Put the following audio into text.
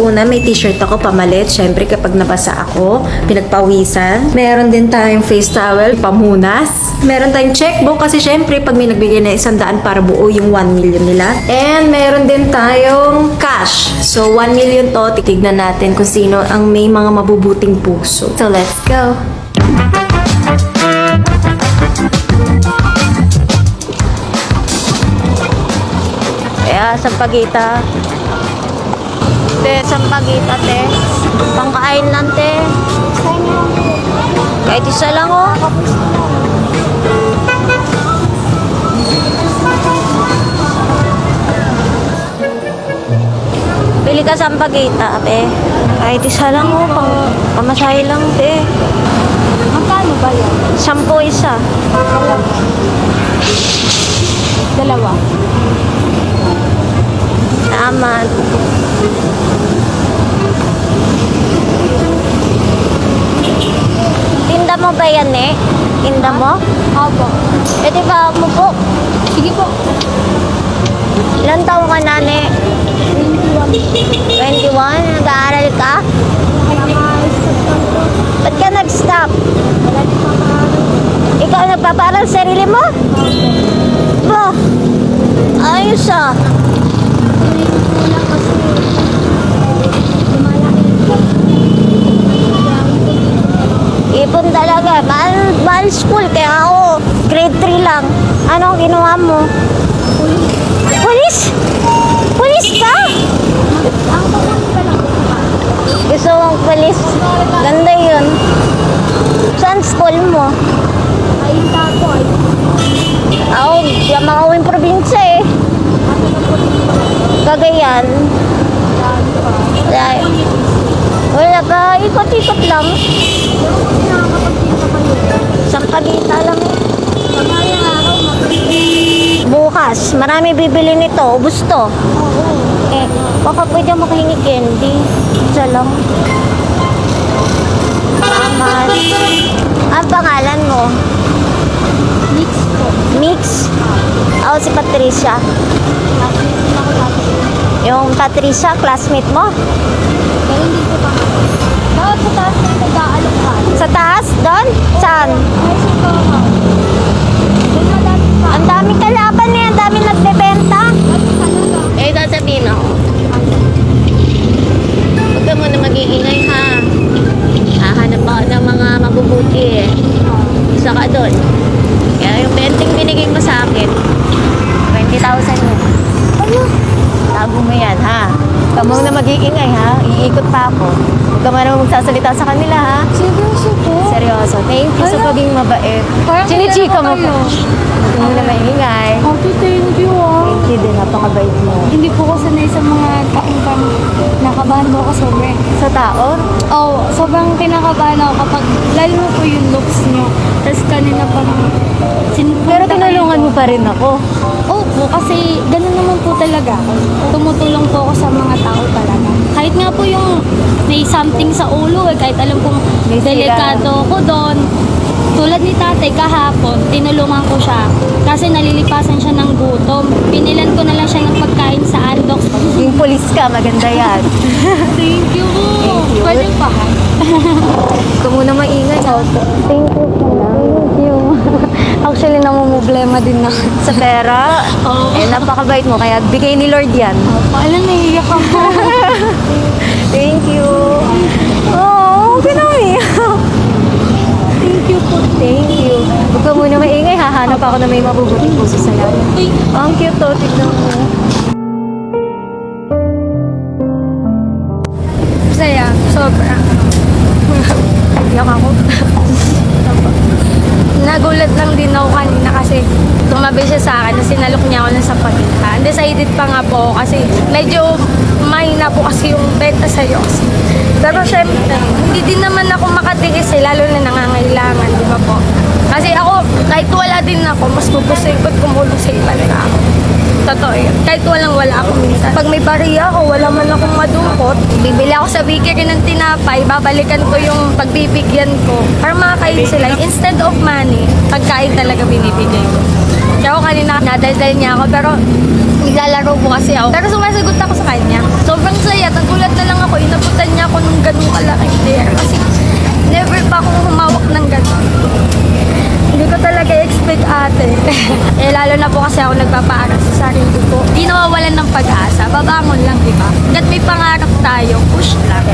una, may t-shirt ako pamalit. Syempre, kapag nabasa ako, pinagpawisan. Meron din tayong face towel, pamunas. Meron tayong checkbook kasi syempre, pag may nagbigay na 100 para buo yung 1 million nila. And meron din tayong cash. So, 1 million to. Titignan natin kung sino ang may mga mabubuting puso. So, let's go! Sampagita. Te, sampagita, te. Pangkain lang, te. Kahit isa lang, oh. Bili ka sampagita, te. Kahit isa lang, oh. Pamasahe lang, te. Magkano ba yan? 10 isa. Dalawa. Tama. Tinda mo ba yan, eh? Tinda mo? Opo. Pwede ba mo po? Sige po. Ilan taong ka na, ne? 21. Nag-aaral ka? Ba't ka nag-stop? Ikaw nagpaparal sa sarili mo? Ba? Ayos ah. Ipon talaga. Mahal school. Kaya ako, grade 3 lang. Anong ginawa mo? Pulis? Pulis ka? Gusto mong pulis? Ganda yun. Saan school mo? Ayun po. Ako, yung mga uwing probinsya eh. Cagayan. Wala ka, ikot-ikot lang. Sampagita lang eh. Bukas, marami bibili nito. Ubus to. Eh, baka pwede makahingi candy. Isa lang. Aman. Ang pangalan mo? Mix po. Mix? Ako si Patricia. Yung Patricia, classmate mo? Pero hindi po pa. Dapat sa taas na nag-aalok ka. Sa taas? Doon? Saan? Ay, sige po. Doon na dati pa. Ang dami kalaban eh. Ang dami nagbebenta. Dati talaga. Eh, sasabihin ako. Huwag ka muna mag-iingay ha. Hahanap ako ng mga mabubuti eh. Isa ka doon. Kaya yung 20 binigay mo sa akin, 20,000 yun. Ano? Tago mo yan ha. Huwag ka muna mag-iingay ha. Iikot pa ako. Huwag ka muna magsasalita sa kanila ha. Seryoso po? Seryoso. Thank you sa pagiging mabait. Parang Chinichika mo kayo. po. Huwag ka muna maingay. Ate, thank you ah. Thank you din. Napakabait mo. Hindi po ko sanay sa mga taong pang nakabahan po ako sobra. Sa taon? Oh, sobrang kinakabahan ako kapag lalo mo po yung looks nyo. Tapos kanina parang Pero tinulungan mo pa rin ako. Opo, kasi ganun naman po talaga ako. Tumutulong po ako sa mga tao talaga. Kahit nga po yung may something sa ulo, kahit alam kong May sira. delikado ko doon. Tulad ni tatay kahapon, tinulungan ko siya. Kasi nalilipasan siya ng gutom. Pinilan ko na lang siya ng pagkain sa Andox. Yung polis ka, maganda yan. Thank you po. Thank you. Pwede pa. Huwag ka muna maingay. Thank you po. Thank you. Actually, namumblema din na. Sa pera, Oo. eh, napakabait mo. Kaya bigay ni Lord yan. Alam, naiiyak ako. Thank you. Oh, pinamiyak. Thank you po. Thank you. Huwag ka muna maingay. Hahanap ako na may mabubuting puso sa lalim. Uy, Ang cute to. Tignan mo. saya. Sobra. Iyak ako. Nagulat lang din ako kanina kasi tumabi siya sa akin na sinalok niya ako ng sapagitan. Undecided pa nga po ako kasi medyo mahina po kasi yung benta sa'yo. Pero syempre, hindi din naman ako makatiis lalo na nangangailangan, di ba po? Kasi ako, kahit wala din ako, mas gugustuhin ko tumulong sa ibang tao. Totoo yun. Kahit wala ako minsan. Pag may bariya ako, wala man akong madukot, bibili ako sa bakery ng tinapay, babalikan ko yung pagbibigyan ko para makakain sila. Instead of money, pagkain talaga binibigay ko. Kaya ako kanina nadaldal niya ako pero naglalaro po kasi ako. Pero sumasagot ako sa kanya. Sobrang saya. Nagulat na lang ako. Inabutan niya ako ng ganung kalaking dare. Kasi never pa akong humawak ng ganun. Hindi ko talaga expect ate. Eh lalo na po kasi ako nagpapaaral sa sarili ko. Hindi nawawalan ng pag-asa. Babangon lang, di ba? Hanggat may pangarap tayo, push lang.